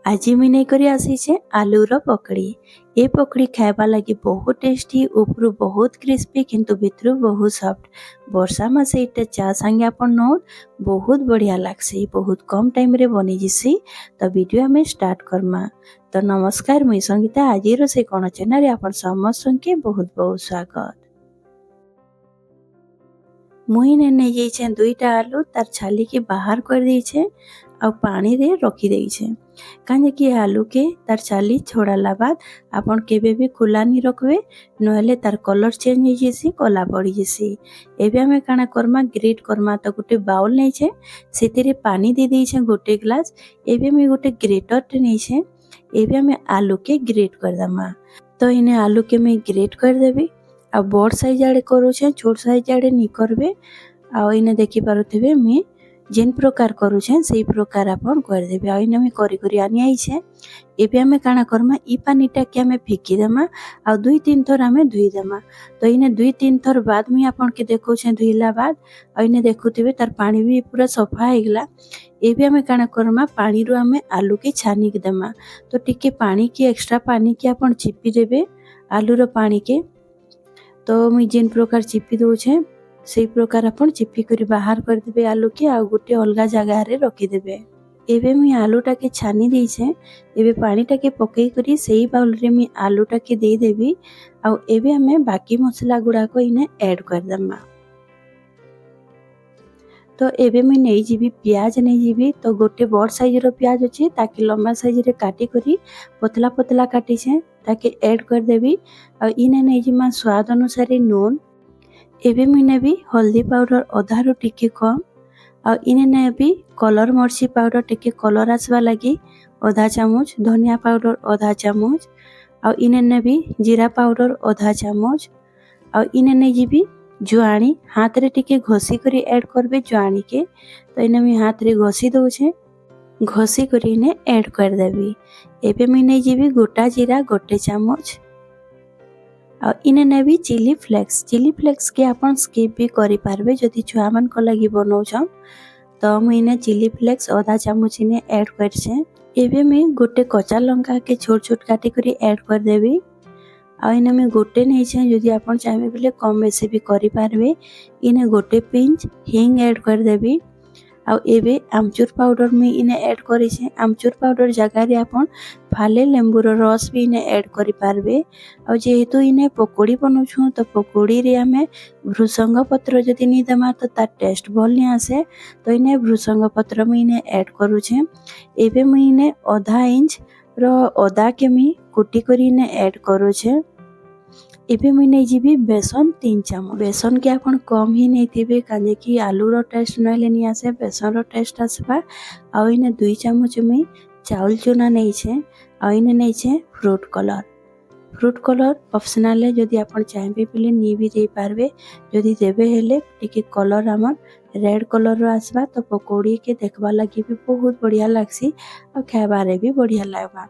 आज मुई नहीं करी आसीचे आलूर पकड़ी। ये पकड़ी खाइबा लगी बहुत टेस्टी, ऊपर बहुत क्रिस्पी किंतु भितर बहुत सॉफ्ट। वर्षा मासे इटा चा संगे आपण नौ बहुत बढ़िया लागसी, बहुत कम टाइम रे बनी जिसी। तो वीडियो हमें स्टार्ट करमा। तो नमस्कार, मुई संगीता। आज रोसे कोन चैनल आपण समस्त के बहुत बहुत स्वागत। मुई ने नहीं जाइछे दुईटा आलू तार छाली के बाहर कर दीछे आ पानी रे रखी देइछे। काहे कि आलू के तार छाली छोड़ाला बाद आपण केबे भी खुला नहीं रखबे, नहले तार कलर चेंज हो जेसी, कला पड़ी जेसी। एबे हमें काना करमा, ग्रेट करमा। तो गोटे बाउल नहीं छे, सेतिरे पानी दे देइछे गोटे ग्लास। एबे मैं गोटे ग्रेटर टे नहीं छे, एबे हमें आलू के ग्रेट कर दमा। तो इने आलू के मैं ग्रेट कर देबी। आ बड़ साइज आड़े करूछे, छोट साइज आड़े नहीं करबे। आ इने देखि पारुथिबे मैं जेन प्रकार करूछे सेई प्रकार आपण कर देबे। आ इने मैं करी करी आनी आइछे। एबे हमें काना करमा, ई पानीटा के हमें फेकी देमा आ 2-3 थर हमें धुई देमा। तो इने 2-3 थर बाद मैं आपण के देखौछे धुईला बाद। आ इने देखुथिबे तार पानी भी पूरा सफा हेगला। एबे हमें काना करमा, पानी रो हमें आलू के छानी के देमा। तो टिके पानी के एक्स्ट्रा पानी के आपण चिपी देबे आलू रो पानी के। तो मुई जेन प्रकार चिपी दउछे सेई प्रकार आपण चिपी करी बाहर कर देबे आलू के, आ गोटे अलगा जगह रे रखी देबे। एबे मुई आलूटा के छानी देइछे। एबे पानीटा के पकई करी सेई बाउल रे मुई आलूटा के दे देबी। आ एबे हमें बाकी मसला गुडा को इने ऐड कर दमा। तो एबे मुई नहीं जीबी प्याज नहीं जीबी। तो गोटे बड़ साइज रो प्याज अछि, ताकि लंबा साइज रे काटी करी पतला पतला काटी छे ताकि ऐड कर देबी। आ इने नहीं जीमा स्वाद अनुसार नून। एबे मुई नेबी हल्दी पाउडर आधा रो टिके कम। आ इने नेबी कलर मर्ची पाउडर टिके कलर आसवा लगी आधा चामच, धनिया पाउडर आधा चामच। आ इने नेबी जीरा पाउडर आधा चामच। आ इने नहीं जीबी जुआणी, हाथ रे टिके घसी करी ऐड करबे जुआणी के। तो इने मैं हाथ रे घसी दउछे, घसी करी इने ऐड कर देबी। एबे मैं नहीं जीबी गोटा जीरा गोटे चामच। आ इने नेबी चिली फ्लेक्स के आपण स्किप भी करि पारबे जदि छुआ मन को लगी बनौछन। तो मैं इने चिली फ्लेक्स आधा चामच इने ऐड करछे। एबे मैं गोटे कच्चा लंका के छोट छोट काटी करी ऐड कर देबी। आ इने मैं गोटे नहीं छे, जदि आपण चाहे बोले कम बेसी भी करि पारबे। इने गोटे पिंच हिंग ऐड कर देबी। आ एबे आमचूर पाउडर में इने ऐड करी छे। आमचूर पाउडर जगह रे आपण फाले लेंबूर रस भी इने ऐड करि पारबे। आ जेहेतु इने पकोड़ी बनौछु, तो पकोड़ी रे हमें भृसंग पत्र जदि नहीं देमा तो तार टेस्ट भल नहीं आसे। तो इने भृसंग पत्र में इने ऐड करूछे। एबे मुई इने आधा इंच रो अदा के मी कुटी करी इने ऐड करूछे। एबे मुई नहीं जीबी बेसन 3 चामच। बेसन के आपण कम ही नहीं थिबे, काजे कि आलू रो टेस्ट नहले नहीं आसे, बेसन रो टेस्ट आसबा। आ इने 2 चामच मुई चाउल चूना नहीं छे। आ इने नहीं छे फ्रूट कलर ऑप्शनल है, जदि आपण चाहेबे बोले नी भी दे पारबे। जदि देबे हेले टिके कलर हमर रेड कलर रो आसबा, तो पकोड़ी के देखबा लगी भी बहुत बढ़िया लागसी और खाइबा रे भी बढ़िया लागबा।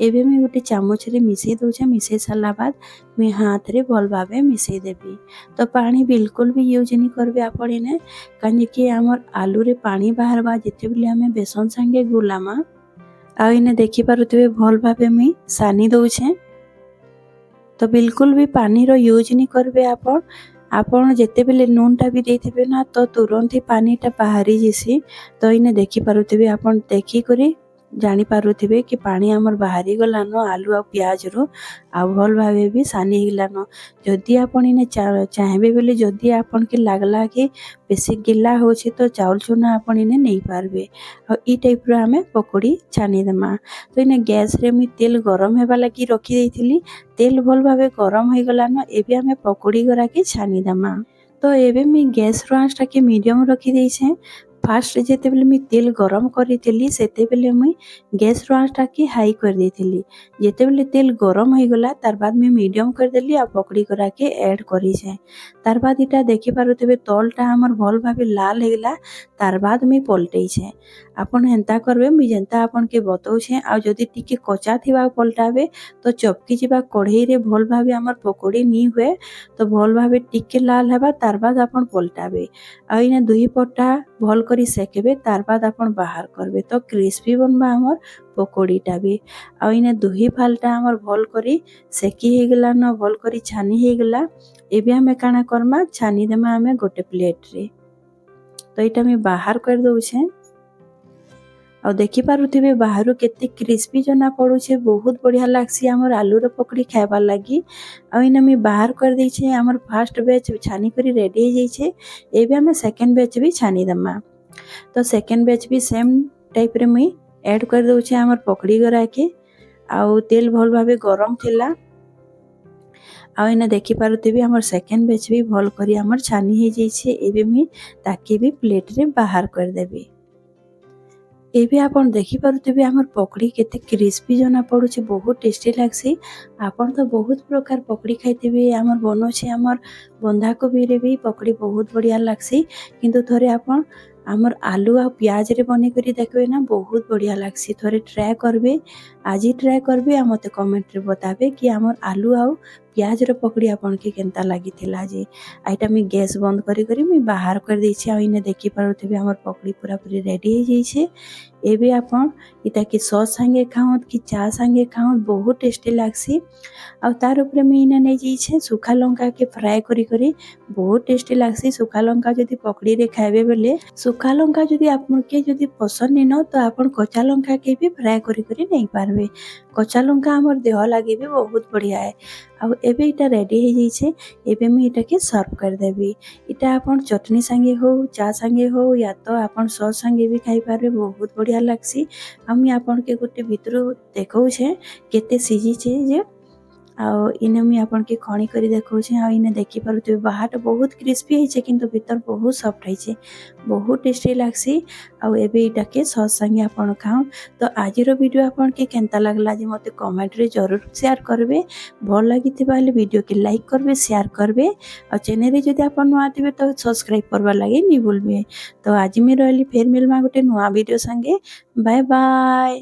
एबे मैं गोटे चामच रे मिसई दउछे। मिसई साला बाद मैं हाथ रे भल भाबे मिसई देबी। तो पानी बिल्कुल भी यूज नहीं करबे आपण इने, काहे कि हमर आलू रे पानी बाहरबा जेते बेले हमें बेसन संगे गुलामा। आ इने देखि पारुथिबे भल भाबे मैं सानी दउछे। तो बिल्कुल भी पानी रो यूज नहीं करबे आपण। आपण जेते बेले नून टा भी देथिबे ना, तो तुरंत ही पानी टा बाहरी जेसी। तो इने देखि पारुथिबे, आपण देखि करी जानी पारुथिबे कि पानी हमर बाहरी गलानो आलू आ प्याज रो। आ भल भाबे भी सानी हिलानो। जदि आपण इने चाहेबे बोले, जदि आपण के लागला कि बेसी गिला होछि, तो चाउल चूना आपण इने नहीं पारबे। आ ई टाइप रो हमें पकोड़ी छानी देमा। तो इने गैस रे मी तेल गरम हेबा लगी रखी देइथिली। तेल भल भाबे गरम हो गलानो। एबे हमें पकोड़ी गरा के छानी देमा। तो एबे मी गैस रो आंच टाके मीडियम रखी देइछे। फास्ट जेते बेले मी तेल गरम करिथिली, सेते बेले मुई गैस रो आंच टाके हाई कर देइथिली। जेते बेले तेल गरम हो गला, तार बाद मी मीडियम कर देली आ पकोड़ी करा के ऐड करी छे। तार बाद इटा देखि पारुथिबे तलटा हमर भल भाबे लाल हो गला। तार बाद मी पलटई छे। आपण हेंता करबे मी जेंता आपण के बतौछे। आ जदि टिके कच्चा थिबा पलटाबे, तो चपकी जिबा कढ़ई रे भल भाबे हमर पकोड़ी नी हुए। तो भल भाबे टिके लाल हेबा, तार बाद आपण पलटाबे। आ इने दुई पटा भल करी सेकेबे, तार बाद आपण बाहर करबे। तो क्रिस्पी बनबा हमर पकोड़ीटा भी आ इने दुही फालटा हमर भल करी सेकी हे गला न भल करी छानी हे गला एबे हमें काना करमा छानी देमा हमें गोटे प्लेट रे तो इटा मैं बाहर कर दउछे आ देखि पारुथिबे बाहरु केते क्रिस्पी जना पड़ुछे बहुत बढ़िया लागसी हमर आलू रो पकड़ी खाइबार लागी आ इने मैं बाहर कर दैछे हमर फर्स्ट बैच छानी करी रेडी हो जाइछे एबे हमें सेकंड बैच भी छानी दमा तो सेकंड बैच भी सेम टाइप रे मैं ऐड कर दउछे हमर पकड़ी गरा के आउ तेल भल भाबे गरम थिला आ इने देखि पारुथिबे हमर सेकंड बैच भी भल करी हमर छानी हो जाइछे एबे मैं ताके भी प्लेट रे बाहर कर देबे एबे आपण देखि पारुथिबे हमर पकड़ी केते क्रिस्पी जना पड़ुछे बहुत टेस्टी लागसी आपण तो बहुत प्रकार पकड़ी खाइथिबे हमर बनोछे हमर बंधा कोबी रे भी पकड़ी बहुत बढ़िया लागसी किंतु थोरे आपण हमर आलू आ प्याज रे बने करी देखबे ना बहुत बढ़िया लागसी थोरे ट्राई करबे आज ही ट्राई करबे आ मते कमेंट रे बताबे कि हमर आलू आ प्याज रो पकड़ी आपण के केनता लागिथिला जे आइटा मैं गैस बंद करी करी मैं बाहर कर दैछि आ इने देखि पारुथिबे हमर पकड़ी पूरा पूरी रेडी हो जाइछे एबे आपण इटा कि सॉस संगे खाओ कि चा संगे खाओ बहुत टेस्टी लागसी आ तार ऊपर मैं इने नै जाइछे सुखा लंका के फ्राई करी करी बहुत टेस्टी लागसी सुखा लंका जदी पकड़ी रे खाइबे बेले सुखा लंका जदी आपन के जदी पसंद न तो आपन कच्चा लंका के भी फ्राई करी करी नै पारबे कच्चा लंका हमर देह लागी भी बहुत बढ़िया है आ एबे इटा रेडी हो जाइछे एबे मैं इटा के सर्व कर देबी इटा आपन चटनी संगे हो चा संगे हो या तो आपन सॉस संगे भी खाइ पारबे बहुत बढ़िया लागसी हम आपन के गोटे भितरु देखौ छे केते सीजी छे जे आ इने मैं आपन के खणी करी देखौ छे आ इने देखि पारुथिबे बाहर बहुत क्रिस्पी हिचे किंतु भीतर बहुत सॉफ्ट हिचे बहुत टेस्टी लागसी आ एबे इटा के सॉस संगे आपन खाओ तो आज रो वीडियो आपन के केनता लागला जे मते कमेंट रे जरूर शेयर करबे भल लागिथिबा ले वीडियो के लाइक करबे शेयर करबे आ चैनल रे जदी आपन नुआ थिबे तो सब्सक्राइब करबा लागी नि भूलबे तो आज मैं रहली फेर मिलमा गोटे नुआ वीडियो संगे बाय बाय।